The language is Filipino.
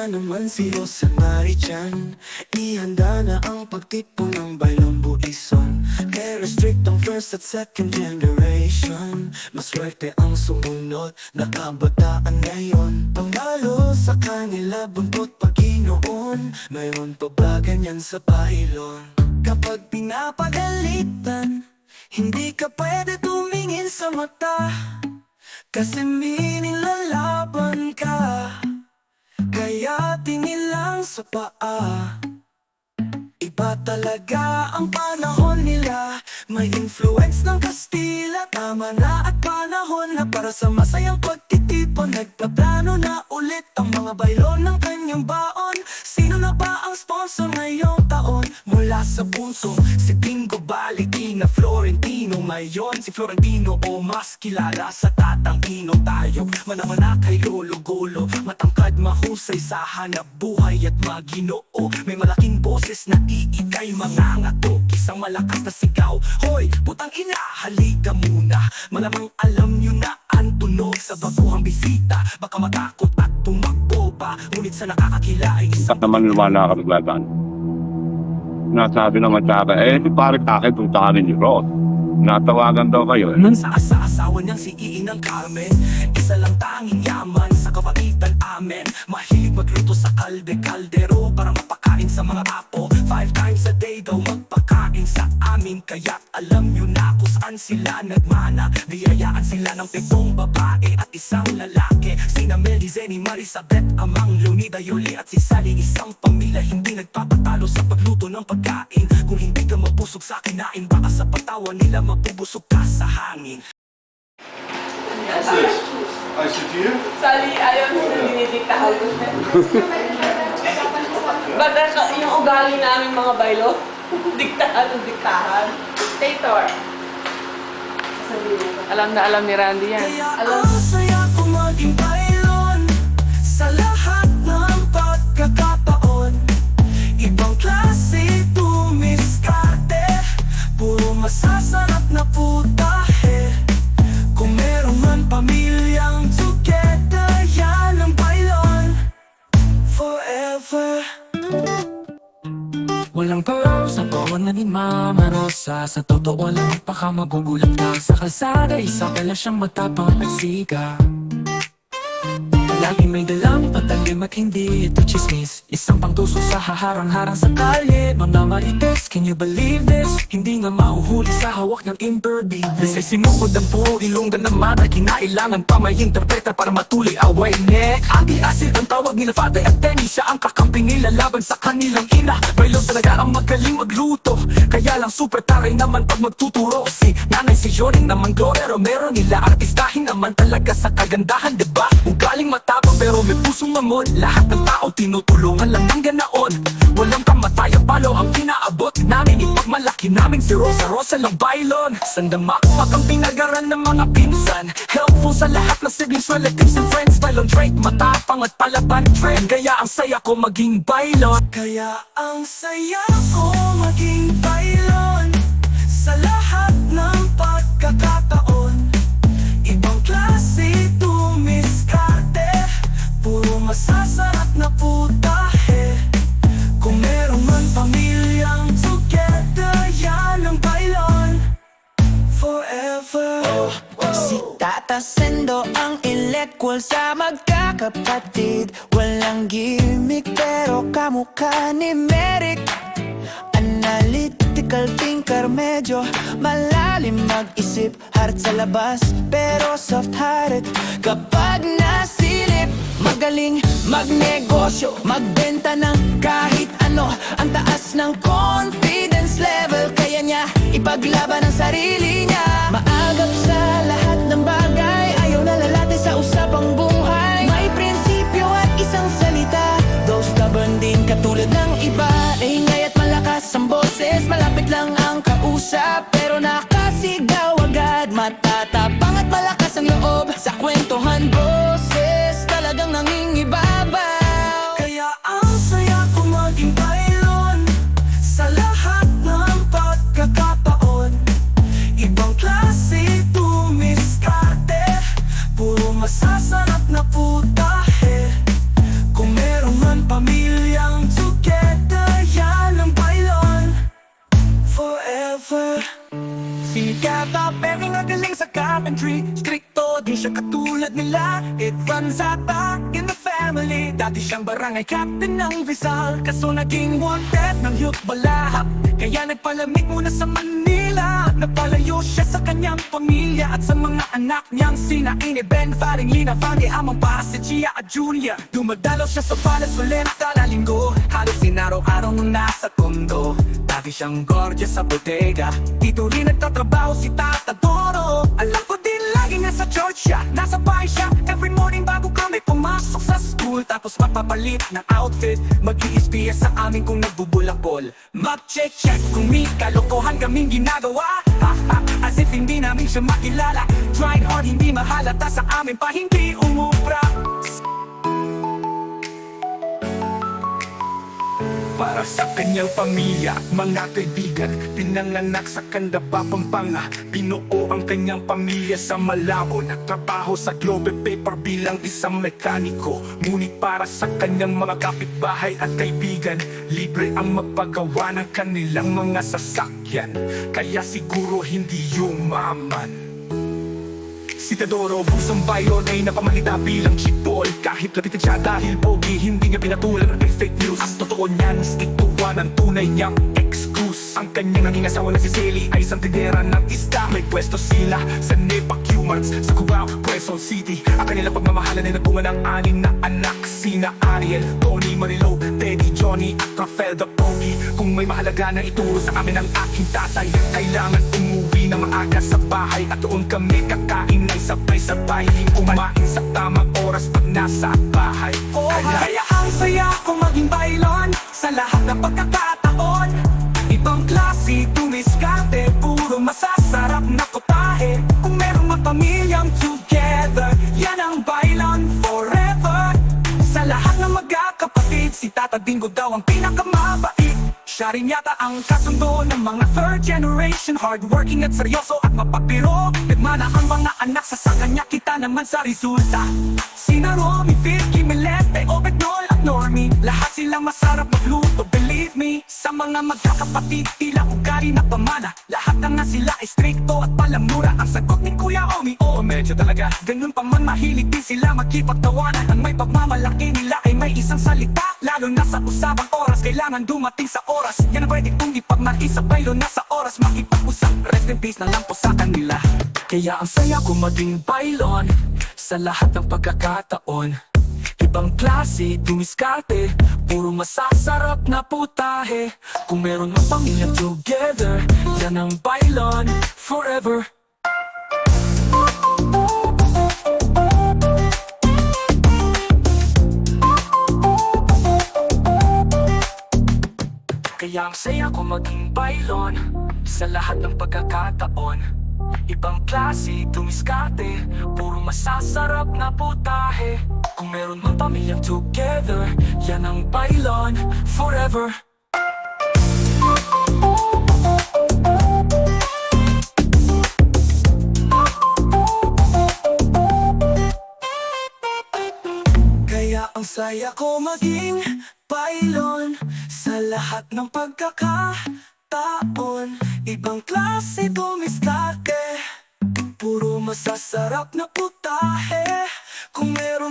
na naman si Jose Marichan. Ihanda na ang pagtipon ng bailong buison. Kaya restrict ang first at second generation. Maswerte ang sumunod na kabataan ngayon. Pangalo sa kanila buntot Panginoon. Mayroon pa ba ganyan sa bailon? Kapag pinapagalitan, hindi ka pwede tumingin sa mata, kasi minilalaban ka. Kaya tingin lang sa paa. Iba talaga ang panahon nila. May influence ng Kastila. Tama na at panahon na para sa masayang pagtitipon. Nagpaplano na ulit ang mga bailon ng kanyang baon. Sino na ba ang sponsor ngayong taon? Mula sa puso, si Bingo Balitina Florentino. Ngayon si Florentino o mas kilala sa Tatang Ino. Tayo manamana kay Lolo Golo. Matangkad, mahusay sa hanap buhay at maginoo. May malaking boses na iikay mga ngato. Isang malakas na sigaw, hoy, putang ina, halika muna. Malamang alam nyo na ang tunog sa baguhang bisita. Baka matakot at tumakbo pa, ngunit sa nakakakila ay isang naman lumana ka maglaban. Nasabi naman sa akin, di pare takit punta kami ni Ross. Natawagan daw kayo eh. sa asawa niyang si Iinang Carmen. Isa lang tanging yaman sa kapagitan amin. Mahilig magluto sa kaldero para mapakain sa mga apo. 5 times a day daw magpakain sa amin. Kaya alam nyo na kung saan sila nagmana. Biyayaan sila ng 7 babae at 1 lalaki. Sina Meldy, Zenny, Marisabeth, Amang, Leonida, Yoli at si Sally. Isang pamilya hindi nagpapatalo sa pagluto ng pagkain. Kung hindi ka mabusog sa kinain, baka sa pagtawa nila mapubusog ka sa hangin. What's this? ICTU? Sali, ayaw nila dinidiktahan ko. Baga yung ugali namin mga baylo, diktahan o diktahan. Dictator. Alam na alam ni Randy yan. Kaya ang saya kong maging bailon sa lahat ng pagkakataon. Ibang klase tumiskarte, puro masasarap na putahe. Kung meron man pamilyang together, yan ang bailon forever. Walang paraw sa bawat na ni Mama Rosa. Sa totoo lang, baka magugulat ka. Sa kalsada, isa pala siyang matapang at siga. Lagi may dalang patalim at hindi ito chismis. Isang pangtuso sa haharang-harang sa kalye. Mga marites, can you believe this? Hindi nga mahuhuli sa hawak ng imperdibles. Ay sinukod ang buong ilonggan ng mata. Kinailangan pa may interpreter para matuloy away ne. Agi-asid ang tawag nila Father at Tenny. Siya ang kakamping nila laban sa kanilang ina. Bailon talaga ang magaling magluto. Kaya lang super taray naman pag magtuturo. Si nanay si Joring naman Gloria Romero. Nila artistahin naman talaga sa kagandahan, diba? Ugaling matapang pero may pusong mamon. Lahat ng tao tinutulungan lang ng ganaon. Walang kamatayang palo ang kinaabot namin. Ipagmalaki namin si Rosa lang bailon. Sandamakmak ang pinagaran ng mga pinsan. Helpful sa lahat ng siblings, relatives and friends. Bailon trait, matapang at palaban trend. Kaya ang saya ko maging bailon. Kaya ang saya ko maging bailon sa lahat ng pagkakataon. Ibang klase tumiskarte, puro masasarap na putahe. Kung meron man pamilyang together, yan ang bailon forever. Si Tata Sendo ang electual sa magkakapatid. Walang gimmick pero kamukha ni Merrick. Analytical thinker, medyo malalim mag-isip. Hard sa labas pero soft-hearted kapag nasilip. Magaling magnegosyo, magbenta ng kahit ano. Ang taas ng confidence level, kaya niya ipaglaban ang sarili niya. Maagap sa lahat ng bagay, ayaw nalalate sa usapang buhay. May prinsipyo at isang salita, though stubborn din katulad ng iba. Ingay at malakas ang boses, malapit lang ang kausap, pero nakasigaw agad. Matatapang at malakas ang loob, sa kwentuhan boses talagang nangingibabaw. Kaya ang saya ko maging bailon sa lahat ng pagkakataon. Ibang klase tumiskarte, puro masasarap na putahe. Kung meron man forever. Sinikata pero nagaling sa carpentry. Stricto di siya katulad nila. It runs ata in the family. Dati siyang barangay captain ng Rizal, kaso naging wanted ng youth balahap. Kaya nagpalamig muna sa Manila. Napalayo siya sa kanyang pamilya at sa mga anak niyang sina Ine, Ben, Faring, Lina, Fanny, Amang Pa, si Chia at Julia. Dumadalaw siya sa Valenzuela na linggo. Halos sinaraw-araw nung nasa tondo. Dati siyang gorgeous sa bodega. Dito rin nagtatrabaho si Tata Doro. Alam ko din lagi nasa church siya, nasa bahay siya every morning bago kami pumasok sa school. Tapos mapapalit ng outfit, mag-i-espiya sa amin kung nagbubulakbol. Mag-check-check kung may kalokohan kaming ginagawa. As if hindi namin siya makilala. Trying hard, hindi mahalata sa amin pa, hindi umubra. Para sa kanyang pamilya, mga kaibigan, pinanganak sa Kanda, Pampanga. Binuo ang kanyang pamilya sa Malabo. Nagtrabaho sa Globe Paper bilang isang mekaniko. Ngunit para sa kanyang mga kapitbahay at kaibigan, libre ang magpagawa ng kanilang mga sasakyan. Kaya siguro hindi yumaman. Si Teodoro Busang Bayon ay napamalita bilang chipol. Kahit lapitan siya dahil pogi, hindi niya pinatulan ng fake news. Ang totoo niyan, stick to one ang tunay niyang excuse. Ang kanyang naging asawa na si Sally ay isang tindera ng isda. May pwesto sila sa Nepa Q-Marts sa Cubao, Quezon City. Ang kanilang pagmamahalan ay nagbunga ng 6 na anak. Sina Ariel, Tony, Marilo, Teddy, Johnny at Rafael the Pogi. Kung may mahalaga na ituro sa amin ng aking tatay, kailangan umuwi na maaga sa bahay. At doon kami kakain ay sabay-sabay, kumain sa tamang oras pag nasa bahay. Kaya ang saya ko maging bailon sa lahat ng pagkakataon. Ibang klase, tumiskate, puro masasarap na kotahe. Kung merong magpamilyang together, yan ang bailon forever. Sa lahat ng magkakapatid, si Tata Dingo daw ang pinakamabait. Siya rin yata ang kasundo ng mga third generation, hardworking at seryoso at mapapiro. Nagmana ang mga anak sa kanya, kita naman sa resulta. Sina Romy, Vicky, Melete, Obed, Noel at Normie, lahat silang masarap magluto, believe me. Sa mga magkakapatid, tila ugali na pamana. Lahat na nga sila ay stricto at palamura. Ang sagot ni Kuya Omi, oo medyo talaga. Ganun pa man, mahilig din sila magkipagtawanan. Ang may pagmamalaki nila ay may isang salita. Lalo na sa usapang oras, kailangan dumating sa oras. Yan ang pwede kong ipagmaisabay, lo na sa oras makipag-usap. Rest in peace na lang po sa kanila. Kaya ang saya ko maging bailon sa lahat ng pagkakataon. Ibang klase, dumiskarte, puro masasarap na putahe. Kung meron mang pamilya together, yan ang bailon forever. Kaya ang saya ko maging bailon sa lahat ng pagkakataon. Ibang klase, tumiskate, puro masasarap na putahe. Kung meron mang pamilyang together, yan ang bailon forever. Kaya ang saya ko maging bailon sa lahat ng pagkakataon. Ibang klase, dumiskarte, puro masasarap na putahe. Kung meron